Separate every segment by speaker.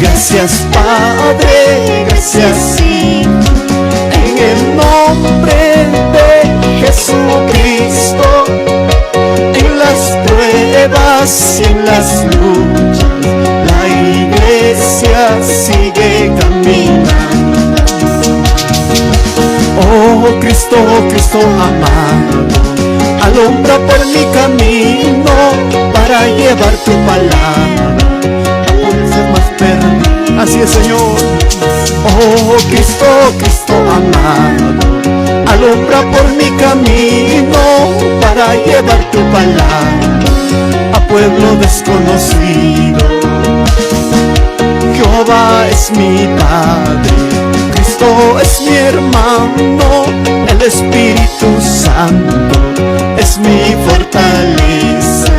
Speaker 1: Gracias Padre, gracias Hijo, en el nombre de Jesucristo. En las pruebas y en las luchas, la iglesia sigue caminando. Oh Cristo, Cristo amado, alumbra por mi camino para llevar tu palabra a los más perdidos. Así es, Señor. Oh Cristo, Cristo amado, alumbra por mi camino para llevar tu palabra a pueblo desconocido. Jehová es mi Padre, Cristo es mi hermano, el Espíritu Santo es mi fortaleza.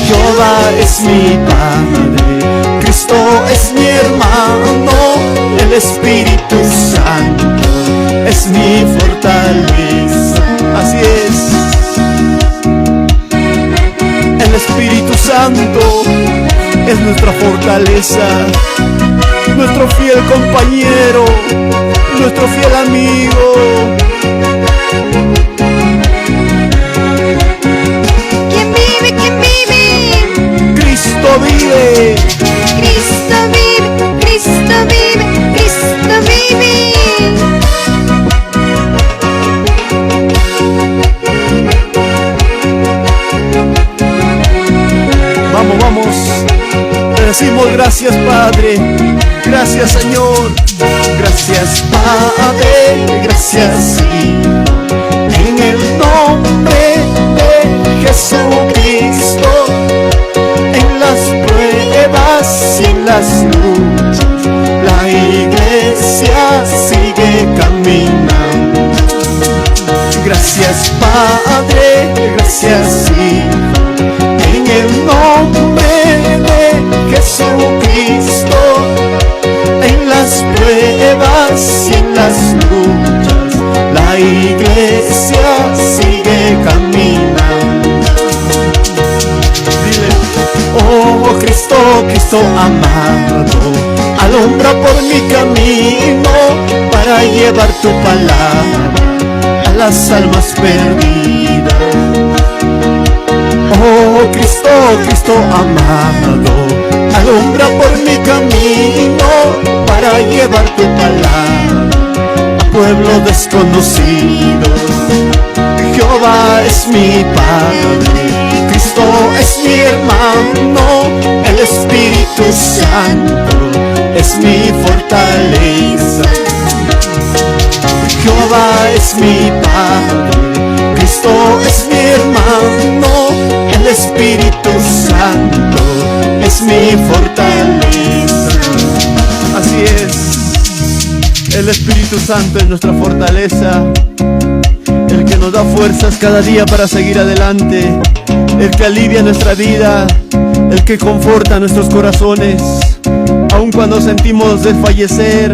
Speaker 1: Jehová es mi Padre, Cristo es mi hermano, el Espíritu Santo es mi fortaleza. Así es. El Espíritu Santo es nuestra fortaleza, nuestro fiel compañero, nuestro fiel amigo.
Speaker 2: ¿Quién vive? ¿Quién vive?
Speaker 1: Cristo vive.
Speaker 2: Cristo vive, Cristo vive, Cristo vive.
Speaker 1: Vamos, vamos. Te decimos gracias, Padre. Gracias, Señor. Gracias, Padre. Gracias, Hijo. En el nombre de Jesucristo. En las pruebas y en las luchas, la iglesia sigue caminando. Gracias, Padre. Gracias, Hijo. En el nombre de Jesucristo, en las pruebas y en las luchas, la iglesia sigue caminando. Dile, oh Cristo, Cristo amado, alumbra por mi camino para llevar tu palabra a las almas perdidas. Oh Cristo, Cristo amado, alumbra por mi camino para llevar tu palabra a pueblo desconocido. Jehová es mi Padre, Cristo es mi hermano, el Espíritu Santo es mi fortaleza. Jehová es mi Padre, Cristo es mi hermano, el Espíritu Santo es mi fortaleza. Así es, el Espíritu Santo es nuestra fortaleza, el que nos da fuerzas cada día para seguir adelante, el que alivia nuestra vida, el que conforta nuestros corazones, aun cuando sentimos desfallecer,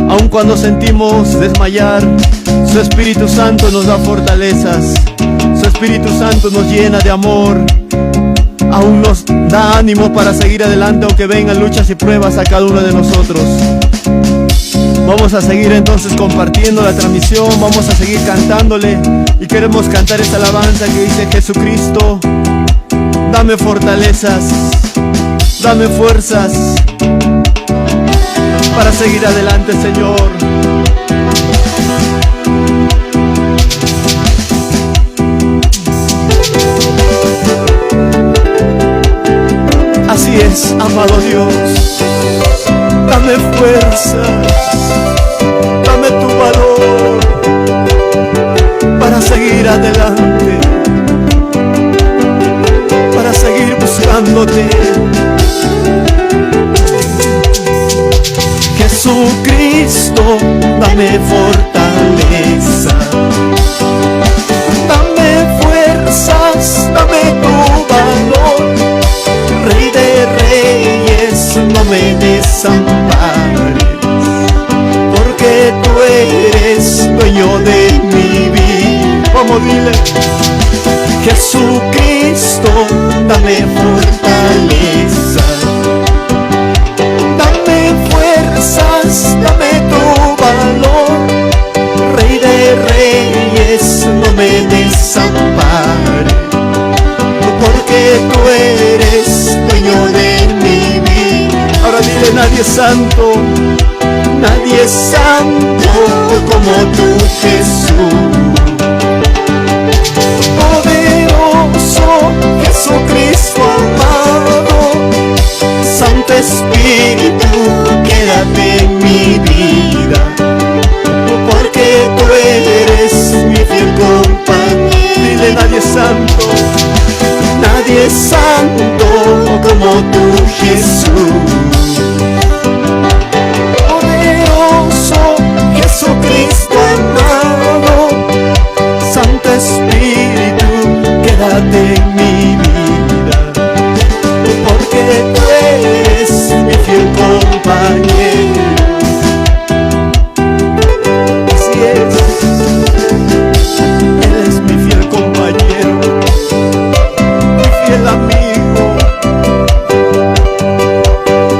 Speaker 1: aun cuando sentimos desmayar. Su Espíritu Santo nos da fortalezas, su Espíritu Santo nos llena de amor, aún nos da ánimo para seguir adelante aunque vengan luchas y pruebas a cada uno de nosotros. Vamos a seguir entonces compartiendo la transmisión, vamos a seguir cantándole y queremos cantar esta alabanza que dice: Jesucristo, dame fortalezas, dame fuerzas para seguir adelante, Señor. Así es, amado Dios, dame fuerzas, dame tu valor para seguir adelante, para seguir buscándote. Jesucristo, dame fortaleza, dame fuerzas, dame tu valor. Rey de reyes, no me desampares, porque tú eres dueño de mi vida. Vamos, dile: Jesucristo, dame fortaleza, nadie es santo, nadie es santo como tú, Jesús. Poderoso Jesucristo amado, Santo Espíritu, quédate en mi vida, porque tú eres mi fiel compañero. Dile, nadie es santo, nadie es santo como tú, Jesús. Poderoso Jesucristo amado, Santo Espíritu, quédate en mi vida, porque tú eres mi fiel compañero. Así es, eres mi fiel compañero, mi fiel amigo,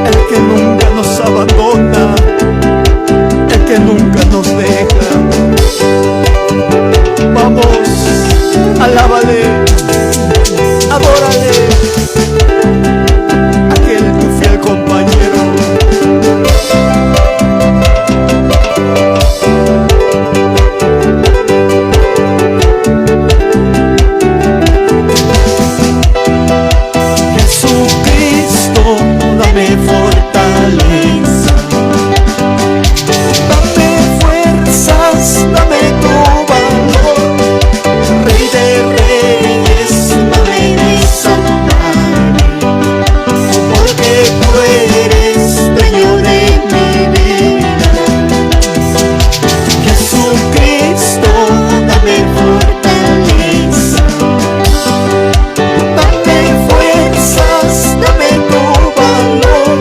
Speaker 1: el que nunca nos abandona, el que nunca nos deja. Vamos, alábale, adórale, aquel tu fiel compañero. Jesucristo, dame fortaleza, dame fuerzas, dame tu valor, Rey de Reyes, dame desamparo, porque tú eres dueño de mi vida. Jesucristo, dame fortaleza, dame fuerzas, dame tu valor,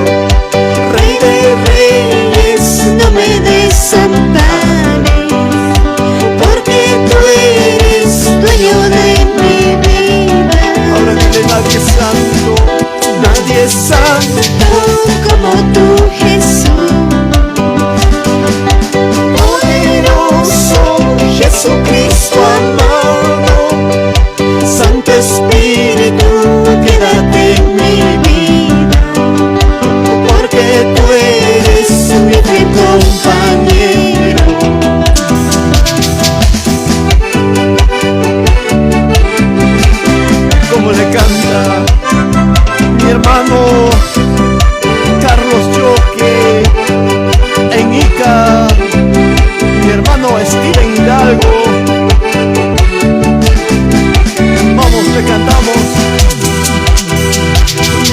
Speaker 1: Rey de Reyes, no me desampares, porque tú eres dueño de mi vida. Ahora dile, nadie es santo, nadie es santo como tú, Jesús. Poderoso Jesucristo amado, Santo Espíritu, quédate en mi vida, porque tú eres mi fiel compañero. Como le canta mi hermano Carlos Choque en Ica, mi hermano Steven Hidalgo. Vamos, le cantamos.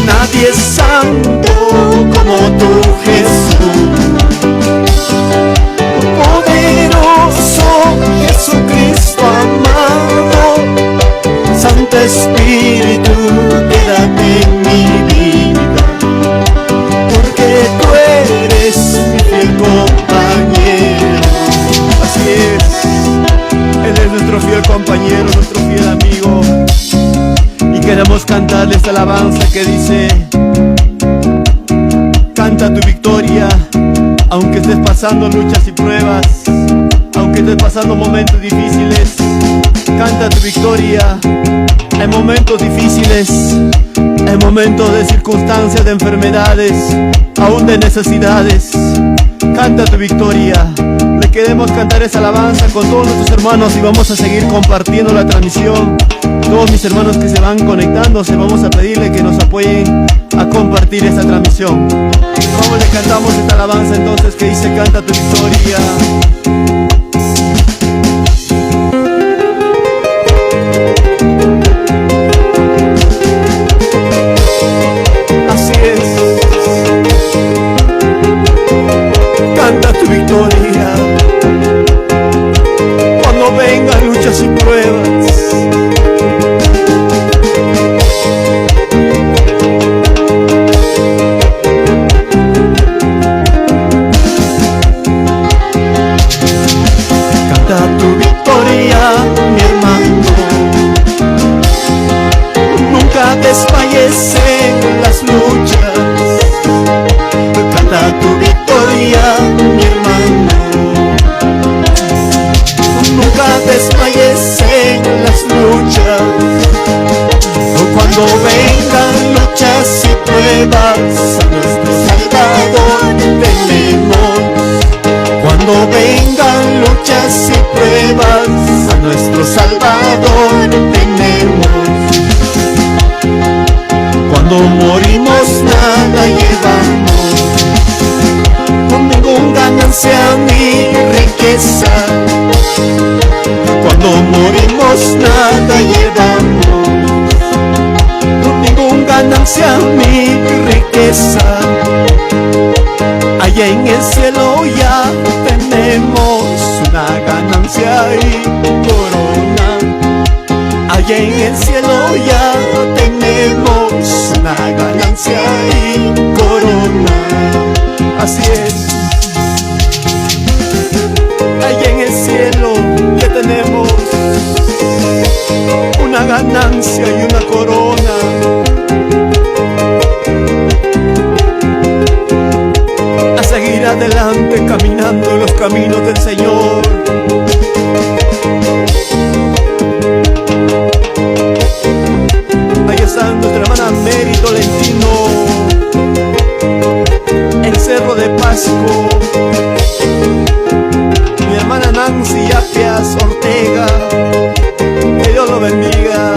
Speaker 1: Nadie es santo como tú, Jesús. Poderoso Jesucristo amado, Santo Espíritu, quédate en mi vida, porque tú eres mi fiel compañero. Así es, Él es nuestro fiel compañero, nuestro fiel amigo. Y queremos cantarle esta alabanza que dice: canta tu victoria, aunque estés pasando luchas y pruebas, aunque estés pasando momentos difíciles. Canta tu victoria en momentos difíciles, en momentos de circunstancias, de enfermedades, aún de necesidades. Canta tu victoria. Le queremos cantar esa alabanza con todos nuestros hermanos y vamos a seguir compartiendo la transmisión. Todos mis hermanos que se van conectándose, vamos a pedirle que nos apoyen a compartir esta transmisión. Vamos, le cantamos esta alabanza entonces que dice: canta tu victoria. Así es, canta tu victoria cuando vengan luchas y pruebas. Canta tu victoria, mi hermano, nunca desmayes en las luchas. Canta tu victoria, mi hermano, nunca desmayes en las luchas. Cuando vengan luchas y pruebas, a nuestro Salvador nuestro Salvador tenemos. Cuando morimos nada llevamos, con ninguna ganancia ni riqueza. Cuando morimos nada llevamos, con ninguna ganancia ni riqueza. Allá en el cielo ya tenemos una ganancia y corona. Allá en el cielo ya tenemos una ganancia y corona. Así es. Allá en el cielo ya tenemos una ganancia y una corona. A seguir adelante caminando en los caminos del Señor. Ahí está nuestra hermana Mary Tolentino en Cerro de Pasco. Mi hermana Nancy Apias Ortega, que Dios lo bendiga.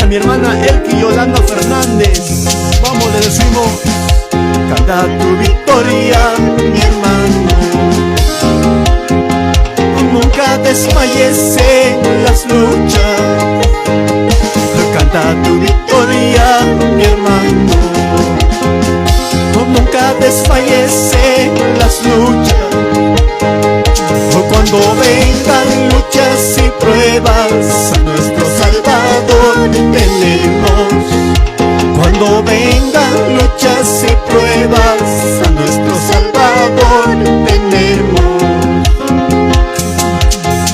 Speaker 1: A mi hermana Elki Yolanda Fernández, vamos, le decimos: canta tu victoria, mi hermano. Nunca desmayes en las luchas. Canta tu victoria, mi hermano. Nunca desmayes en las luchas. Cuando vengan luchas y pruebas, a nuestro Salvador tenemos. Cuando vengan luchas y pruebas, a nuestro Salvador tenemos.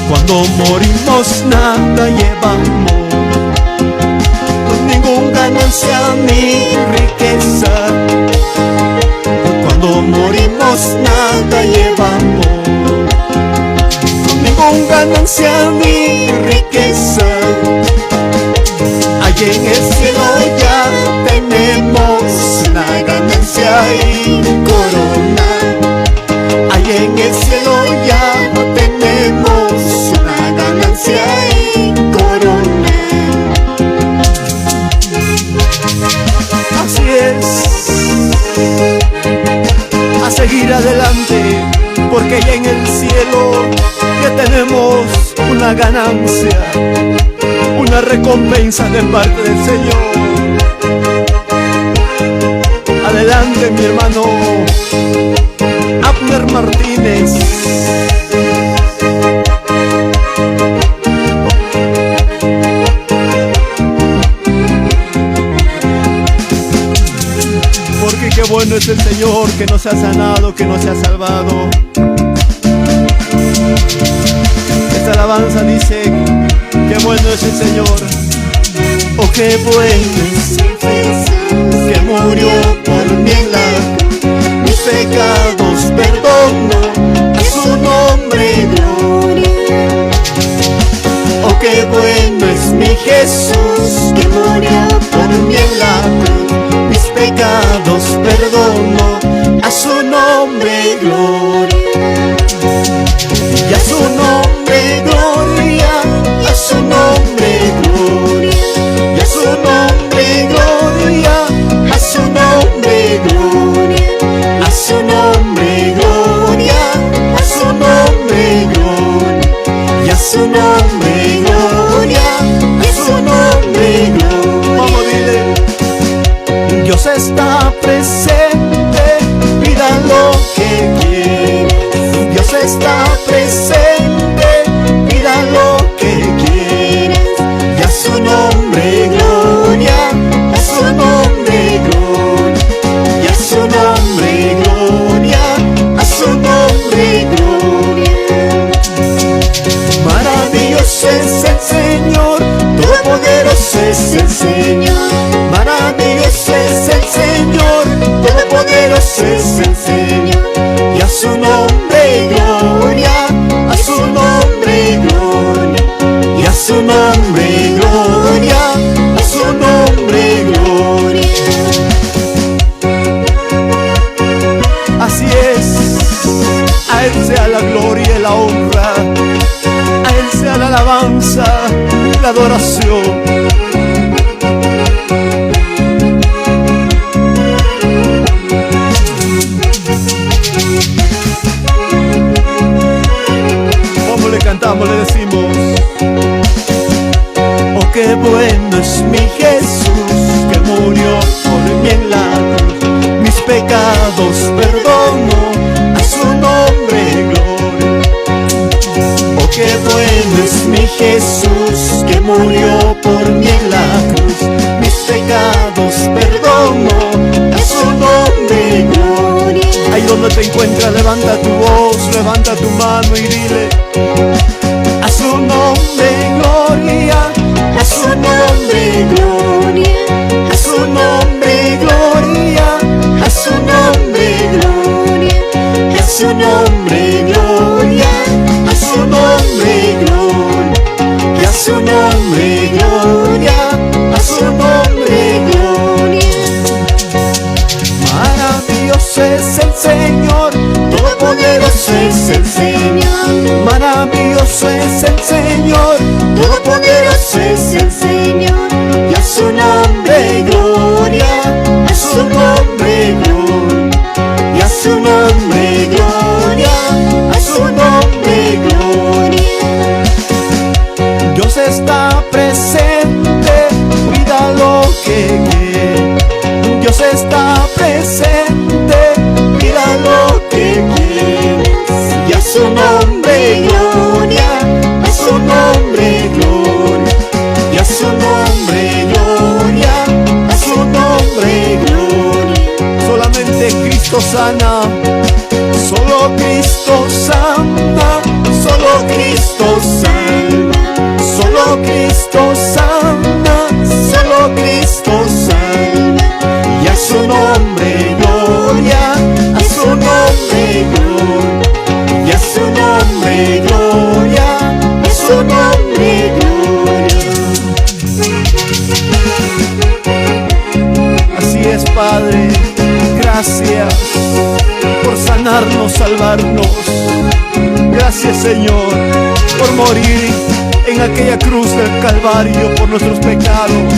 Speaker 1: Cuando morimos nada llevamos, con ninguna ganancia ni riqueza. Cuando morimos nada llevamos, con ninguna ganancia ni riqueza. Allí en el cielo ya tenemos una ganancia y corona. Allí en el cielo ya tenemos una ganancia y corona. Así es. A seguir adelante, porque allá en el cielo ya tenemos una ganancia, una recompensa de parte del Señor. Adelante, mi hermano Abner Martínez. Porque qué bueno es el Señor, que nos ha sanado, que nos ha salvado. Esta alabanza dice: qué bueno es el Señor. Oh, qué bueno es Jesús, que murió por mí en la cruz. Mis pecados perdonó, a su nombre gloria. Oh, qué bueno es mi Jesús, que murió por mí en la cruz. Mis pecados perdonó, a su nombre gloria. Y a su nombre gloria, a su nombre gloria. Y a su nombre gloria, a su nombre gloria. A su nombre gloria, a su nombre gloria. Y a su nombre gloria, a su nombre gloria. Vamos, dile: Dios está presente, pida lo que quieras. Dios está presente, pida lo que quieras. Y a su nombre gloria, a su nombre gloria. Y a su nombre gloria, a su nombre gloria. Maravilloso es el Señor, todopoderoso es el Señor. Maravilloso es el Señor, todopoderoso es el Señor. Y a su nombre gloria, a su nombre gloria. Y a su nombre gloria, a su nombre gloria. Así es, a Él sea la gloria y la honra. A Él alabanza, la adoración. Cantamos, le decimos: oh, qué bueno es mi Jesús, que murió por mí en la cruz. Mis pecados perdonó, a su nombre gloria. Oh, qué bueno es mi Jesús, que murió por mí en la cruz. Mis pecados perdonó, a su nombre gloria. Ahí donde te encuentras, levanta tu voz, levanta tu mano y dile: a su nombre gloria, a su nombre gloria, a su nombre gloria, a su nombre gloria, a su nombre gloria, a su nombre gloria, y a su nombre gloria, a su nombre gloria. Maravilloso es el Señor, todopoderoso es el Señor. Maravilloso es el Señor, todopoderoso es el Señor. Y a su nombre gloria, a su nombre gloria, y a su nombre gloria, a su nombre gloria. Dios está presente, mira lo que quiere. Dios está presente, mira lo que quiere. Y a su nombre gloria, a su nombre gloria, y a su nombre gloria, a su nombre gloria. Solamente Cristo sana, solo Cristo sana, solo Cristo salva, solo Cristo sana, solo Cristo salva. Y a su nombre gloria, a su nombre gloria, y a su nombre gloria, a su nombre gloria. Así es, Padre, gracias por sanarnos, salvarnos. Gracias, Señor, por morir en aquella cruz del Calvario por nuestros pecados.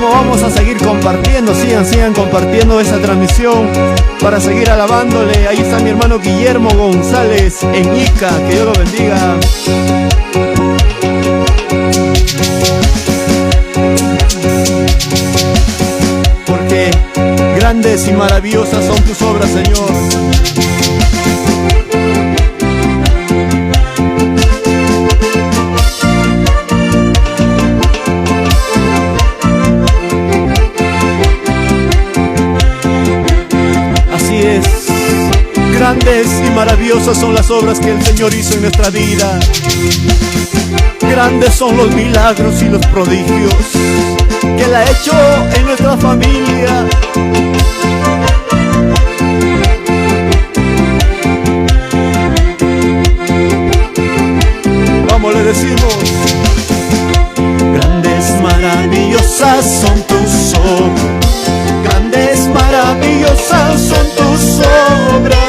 Speaker 1: Vamos a seguir compartiendo, sigan compartiendo esa transmisión para seguir alabándole. Ahí está mi hermano Guillermo González en Ica, que Dios lo bendiga. Porque grandes y maravillosas son tus obras, Señor. Grandes y maravillosas son las obras que el Señor hizo en nuestra vida. Grandes son los milagros y los prodigios que Él ha hecho en nuestra familia. Vamos, le decimos: grandes, maravillosas son tus obras. Grandes, maravillosas son tus obras.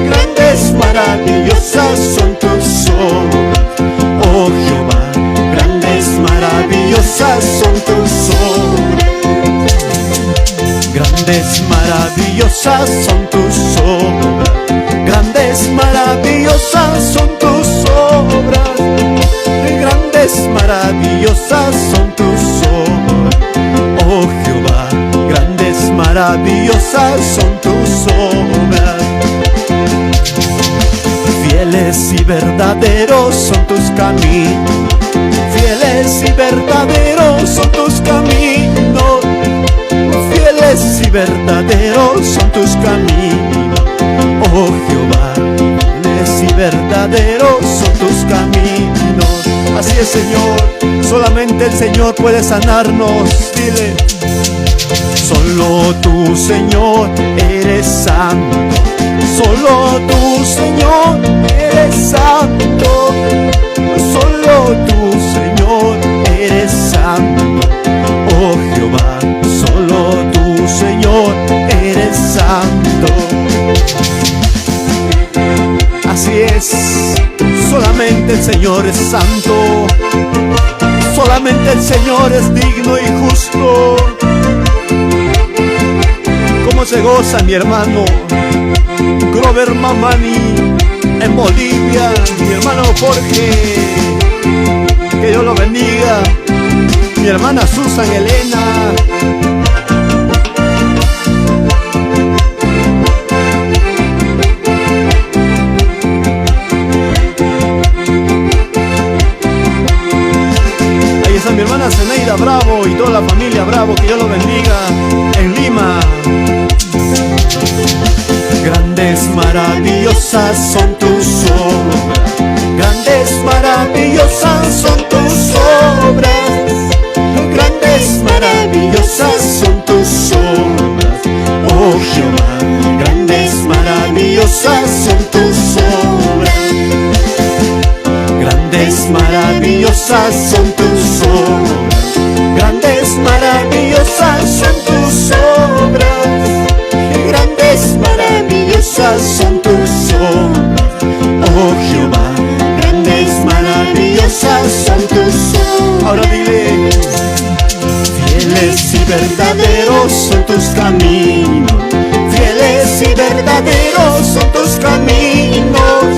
Speaker 1: Grandes, maravillosas son tus obras, oh Jehová. Grandes, maravillosas son tus obras. Grandes, maravillosas son tus obras. Grandes, maravillosas son tus obras. Grandes, maravillosas son tus obras, oh Jehová. Grandes, maravillosas son tus obras. Fieles y verdaderos son tus caminos. Fieles y verdaderos son tus caminos. Fieles y verdaderos son tus caminos, oh Jehová. Fieles y verdaderos son tus caminos. Así es, Señor. Solamente el Señor puede sanarnos. Dile: solo tú, Señor, eres santo. Solo tú, Señor, eres santo. Solo tú, Señor, eres santo, oh Jehová. Solo tú, Señor, eres santo. Solamente el Señor es santo, solamente el Señor es digno y justo. ¿Cómo se goza mi hermano Grover Mamani en Bolivia? Mi hermano Jorge, que Dios lo bendiga. Mi hermana Susan Elena. Ahí está mi hermana Zeneida Bravo y toda la familia Bravo, que Dios lo bendiga en Lima. Grandes, maravillosas son tus obras, grandes, maravillosas son tus obras, grandes, maravillosas son tus obras, oh Jehová, grandes, maravillosas son tus obras, grandes, maravillosas son tus obras, grandes, maravillosas son tus obras, grandes, maravillosas son tus obras, oh Jehová, grandes, maravillosas son tus obras. Ahora dile: fieles y verdaderos son tus caminos, fieles y verdaderos son tus caminos,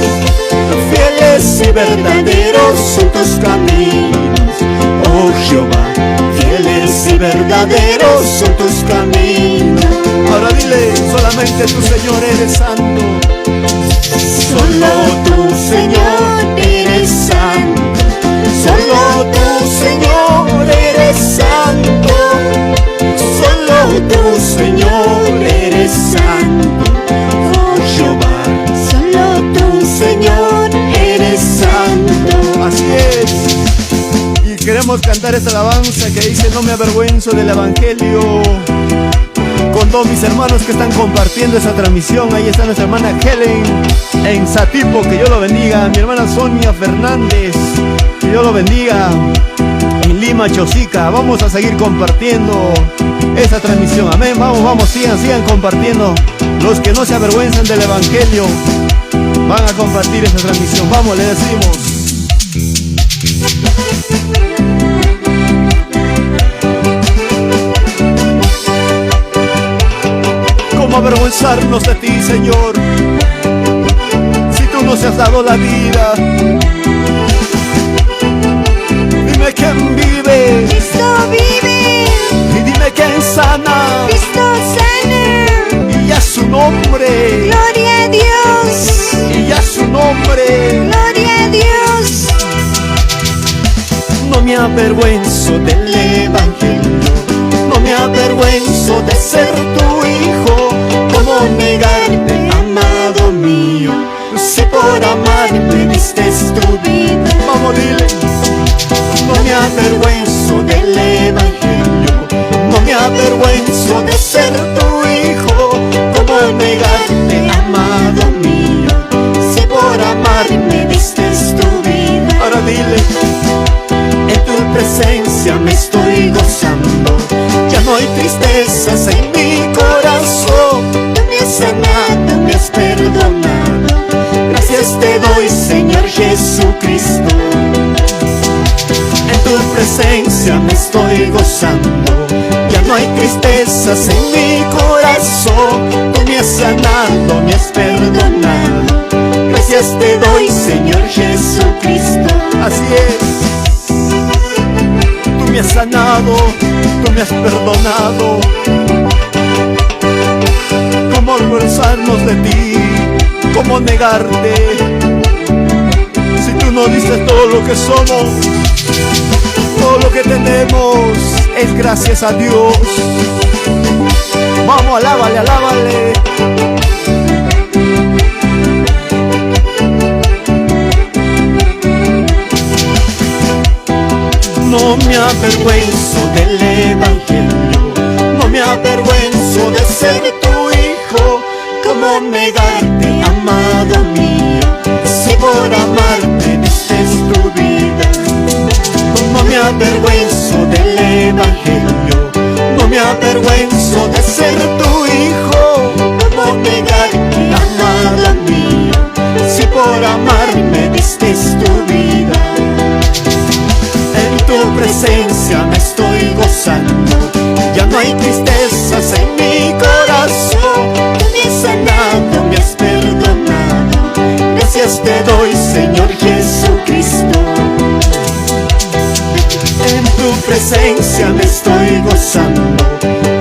Speaker 1: fieles y verdaderos son tus caminos, oh Jehová, fieles y verdaderos son tus caminos. Ahora dile: solamente tu Señor eres santo, solo tu Señor eres santo, solo tu Señor eres santo, solo tu Señor eres santo, oh Jehová, solo tu Señor eres santo. Así es. Y queremos cantar esta alabanza que dice: no me avergüenzo del Evangelio. Con todos mis hermanos que están compartiendo esa transmisión. Ahí está nuestra hermana Helen en Satipo, que Dios lo bendiga. Mi hermana Sonia Fernández, que Dios lo bendiga, en Lima, Chosica. Vamos a seguir compartiendo esa transmisión, amén. Vamos, sigan compartiendo. Los que no se avergüenzan del Evangelio van a compartir esa transmisión. Vamos, le decimos. ¿Cómo avergonzarnos de ti, Señor, si tú nos has dado la vida? Dime quién vive,
Speaker 2: Cristo vive,
Speaker 1: y dime quién sana,
Speaker 2: Cristo sana,
Speaker 1: y a su nombre,
Speaker 2: gloria a Dios,
Speaker 1: y a su nombre.
Speaker 2: gloria a Dios.
Speaker 1: No me avergüenzo del Evangelio, no me avergüenzo de ser tu hijo. ¿Cómo negarte, amado mío, si por amarme diste tu vida? Vamos, dile: no me avergüenzo del Evangelio, no me avergüenzo de ser tu hijo. ¿Cómo negarte, amado mío, si por amarme diste tu vida? Ahora dile: en tu presencia me estoy gozando, ya no hay tristezas en mi corazón. Tú me has sanado, me has perdonado, gracias te doy, Señor Jesucristo. En tu presencia me estoy gozando, ya no hay tristezas en mi corazón. Tú me has sanado, me has perdonado, gracias te doy, Señor Jesucristo. Así es. Tú me has sanado, tú me has perdonado. ¿Cómo avergonzarnos de ti? ¿Cómo negarte? Si tú nos dices todo lo que somos, todo lo que tenemos es gracias a Dios. Vamos, alábale, alábale. No me avergüenzo del Evangelio, no me avergüenzo de ser tu hijo. ¿Cómo negarte, amado mío, si por amarte diste tu vida? No me avergüenzo del Evangelio, no me avergüenzo de ser tu hijo. ¿Cómo negarte, amado mío, si por amarme diste tu vida? tristezas en mi corazón. Tú me has sanado, me has perdonado. Gracias te doy, Señor Jesucristo. En tu presencia me estoy gozando.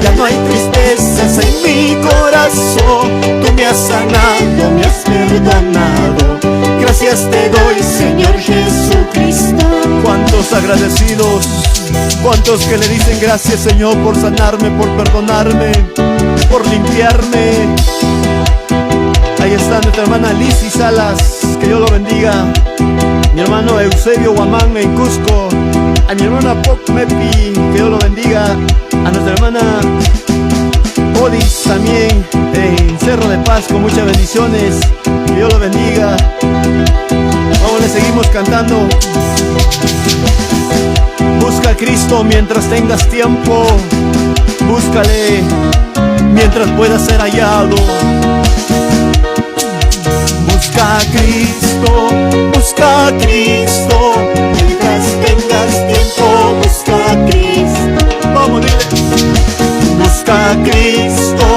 Speaker 1: Ya no hay tristezas en mi corazón. Tú me has sanado, me has perdonado. Gracias te doy, Señor Jesucristo.
Speaker 3: ¿Cuántos agradecidos? ¿Cuántos que le dicen gracias, Señor, por sanarme, por perdonarme, por limpiarme? Ahí está nuestra hermana Lizzy Salas, que Dios lo bendiga. Mi hermano Eusebio Guamán en Cusco. A mi hermana Pop Mepi, que Dios lo bendiga. A nuestra hermana Odis también en Cerro de Paz, con muchas bendiciones. Que Dios lo bendiga. Vamos, le seguimos cantando. Busca a Cristo mientras tengas tiempo. Búscale mientras puedas ser hallado.
Speaker 1: Busca a Cristo, busca a Cristo. Mientras tengas tiempo, busca a Cristo.
Speaker 3: Vamos, dile.
Speaker 1: Busca a Cristo,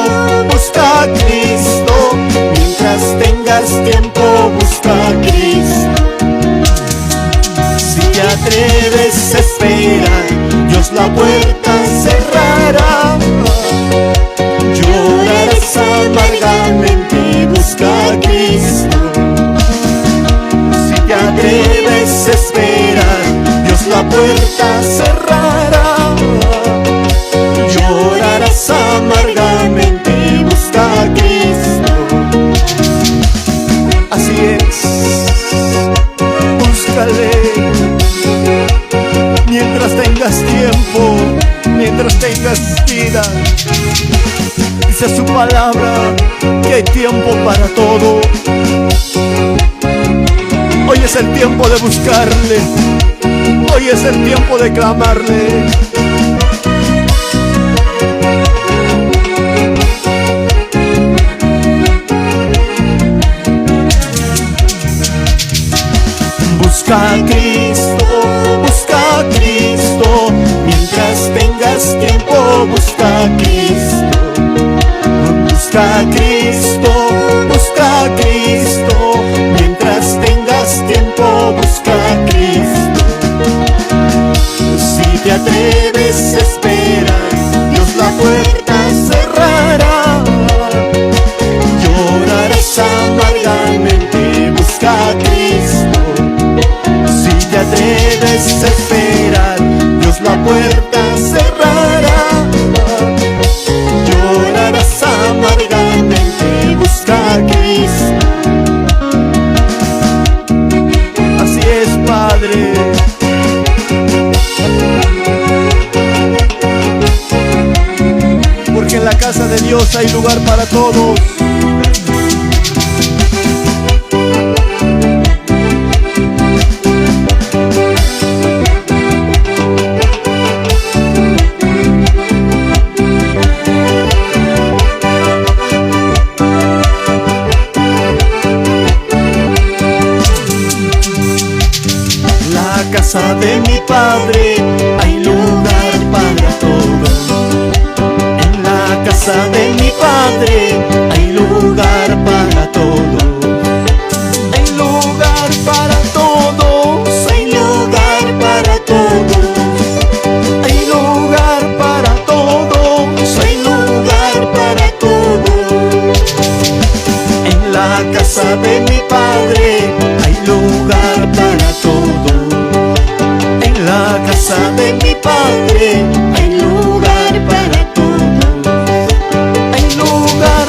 Speaker 1: busca a Cristo. Mientras tengas tiempo, busca a Cristo. Si te atreves a esperar, Dios la puerta cerrará. Llorarás amargamente, busca a Cristo. Si te atreves a esperar, Dios la puerta cerrará. Llorarás amargamente, busca a Cristo.
Speaker 3: Así es. Búscale mientras tengas tiempo, mientras tengas vida. Dice su palabra que hay tiempo para todo. Hoy es el tiempo de buscarle. Hoy es el tiempo de clamarle.
Speaker 1: Busca a Cristo, busca a Cristo. Mientras tengas tiempo, busca a Cristo. Busca a Cristo, busca a Cristo. Mientras tengas tiempo, busca a Cristo. Si te atreves a esperar, Dios la puerta cerrará. Llorarás amargamente, busca a Cristo. Si te atreves a esperar, Dios la puerta cerrará. Llorarás amargamente, busca a Cristo.
Speaker 3: Así es, Padre. Porque en la casa de Dios hay lugar para todos.
Speaker 1: Casa de mi Padre hay lugar para todos. En la casa de mi Padre hay lugar para todos. Hay lugar para todos. Hay lugar para todos. Hay lugar para todos. Hay lugar para todos. En la casa de mi Padre hay lugar para todos. En la casa de mi Padre hay lugar para todos. Hay lugar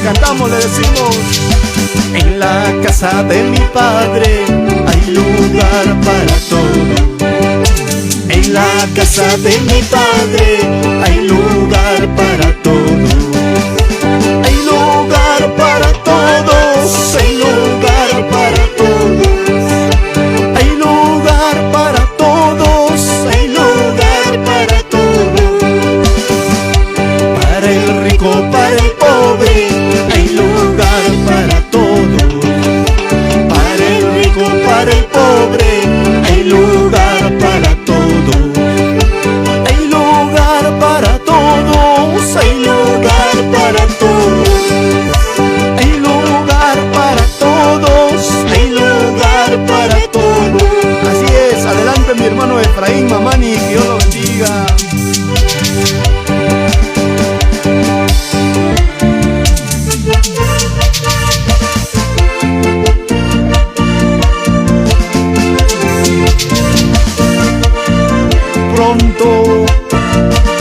Speaker 3: cantamos, le decimos:
Speaker 1: en la casa de mi padre hay lugar para todo. En la casa de mi padre hay lugar para todo. Hay lugar para todos, hay lugar para todos. Hay lugar para todos, hay lugar para todos. Para el rico, para el pobre, hay lugar para todos. Para el rico, para el pobre, hay lugar para todos. Hay lugar para todos, hay lugar para todos. Hay lugar para todos, hay lugar para todos.
Speaker 3: Así es, adelante mi hermano Efraín Mamani, que Dios lo bendiga. Pronto,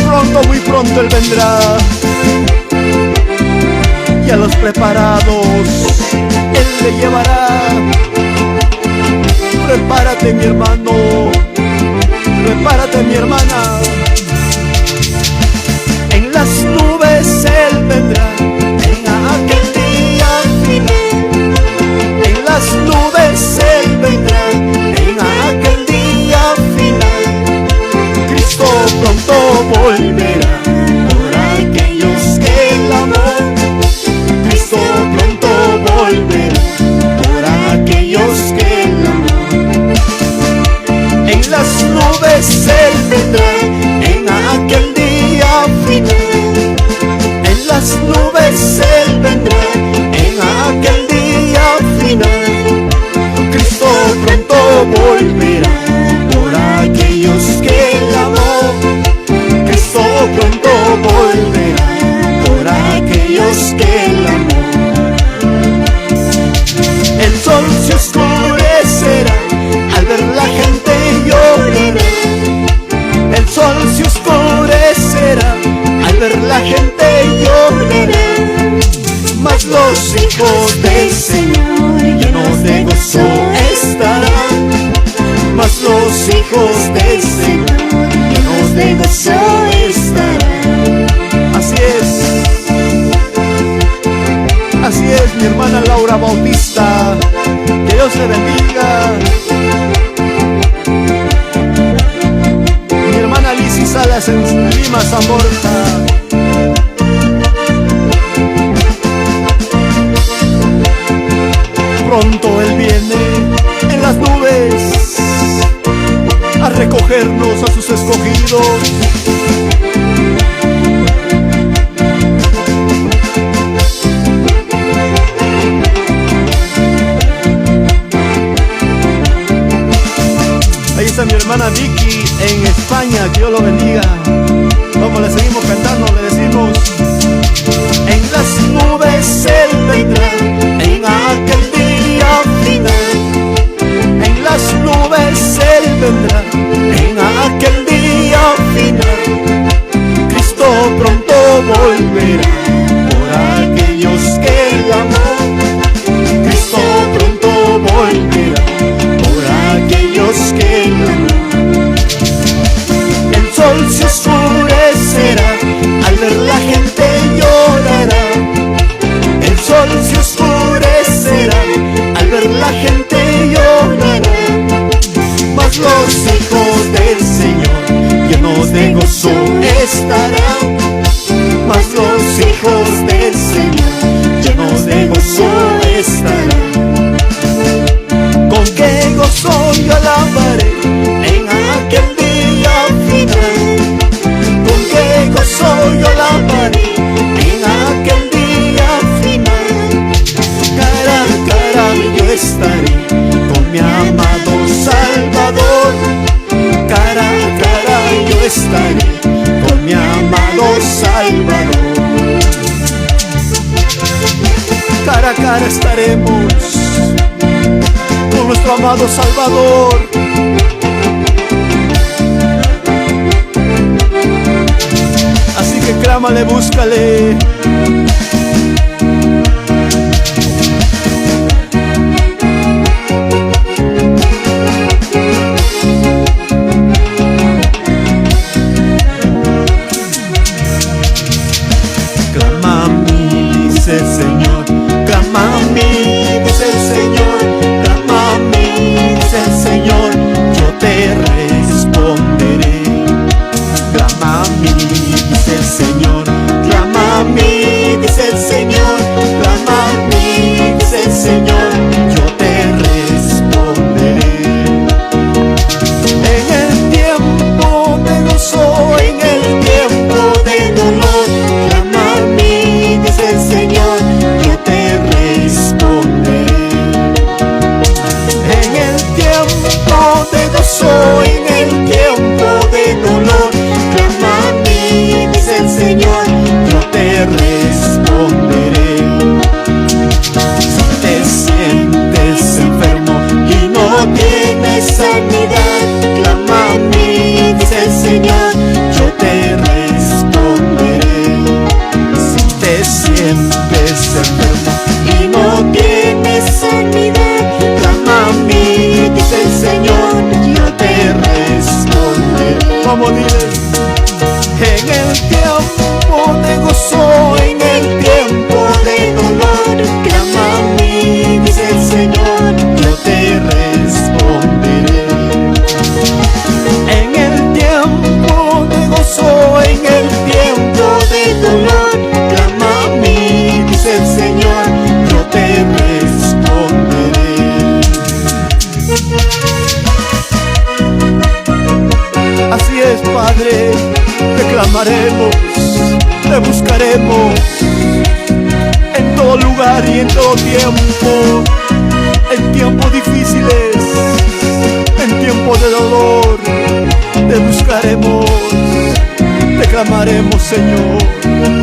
Speaker 3: pronto, muy pronto Él vendrá, y a los preparados Él le llevará. Prepárate mi hermano, prepárate mi hermana.
Speaker 1: En las nubes Él vendrá, en aquel día final. En las nubes Él vendrá, en aquel día final. Cristo pronto volverá por aquellos que Él amó. Cristo pronto volverá por aquellos que Él amó. En las nubes Él vendrá, en aquel día final. En las nubes Él vendrá, en aquel día final. Cristo pronto volverá por aquellos que Él amó. Cristo pronto volverá por aquellos que Él amó. El sol se oscurecerá, al ver la gente llorará. El sol se oscurecerá, al ver la gente llorará. Mas los hijos del Señor llenos de gozo estarán. Mas los hijos del Señor llenos de gozo estarán.
Speaker 3: Así es mi hermana Laura Bautista, que Dios le bendiga. Mi hermana Lizzy Salas en Lima, San Borja. Pronto Él viene en las nubes a recogernos a sus escogidos. Ahí está mi hermana Vicky en España, que Dios lo bendiga. Vamos, le seguimos cantando, le decimos:
Speaker 1: en las nubes Él vendrá, en aquel día final. En las nubes Él vendrá, en aquel día final. Cristo pronto volverá por aquellos que Él amó. Cristo pronto volverá por aquellos que Él amó. El sol se oscurecerá, al ver la gente llorará. El sol se oscurecerá, al ver la gente llorará. Mas los hijos del Señor llenos de gozo estarán. Mas los hijos del Señor llenos de gozo estarán. Con qué gozo yo alabaré en aquel día final. Con qué gozo yo alabaré en aquel día final. Cara a cara yo estaré con mi amado Salvador. Cara a cara yo estaré con mi amado Salvador.
Speaker 3: cara a cara estaremos con nuestro amado Salvador. Así que clámale, búscale.
Speaker 1: dice el Señor. Clama a mí, dice el Señor. Clama a mí, dice el Señor. Yo te responderé. Clama a mí, dice el Señor. Clama a mí, dice el Señor. Clama a mí, dice el Señor. Yo te responderé. En el tiempo de gozo, en el tiempo de dolor, clama a mí, dice el Señor. Yo te responderé. En el tiempo de gozo, en el tiempo de dolor, clama a mí, dice el Señor. Yo te responderé. Si te sientes enfermo y no tienes sanidad, clama a mí, dice el Señor. Yo te responderé. Si te sientes enfermo y no tienes sanidad, clama a mí, dice el Señor. Yo te responderé.
Speaker 3: Vamos, diles.
Speaker 1: En el tiempo de gozo, en el tiempo de dolor, clama a mí, dice el Señor. Yo te responderé. En el tiempo de gozo, en el tiempo de dolor, clama a mí, dice el Señor. Yo te responderé.
Speaker 3: Así es, Padre, te clamaremos, te buscaremos en todo lugar y en todo tiempo, en tiempos difíciles, en tiempos de dolor, te buscaremos, te clamaremos, Señor.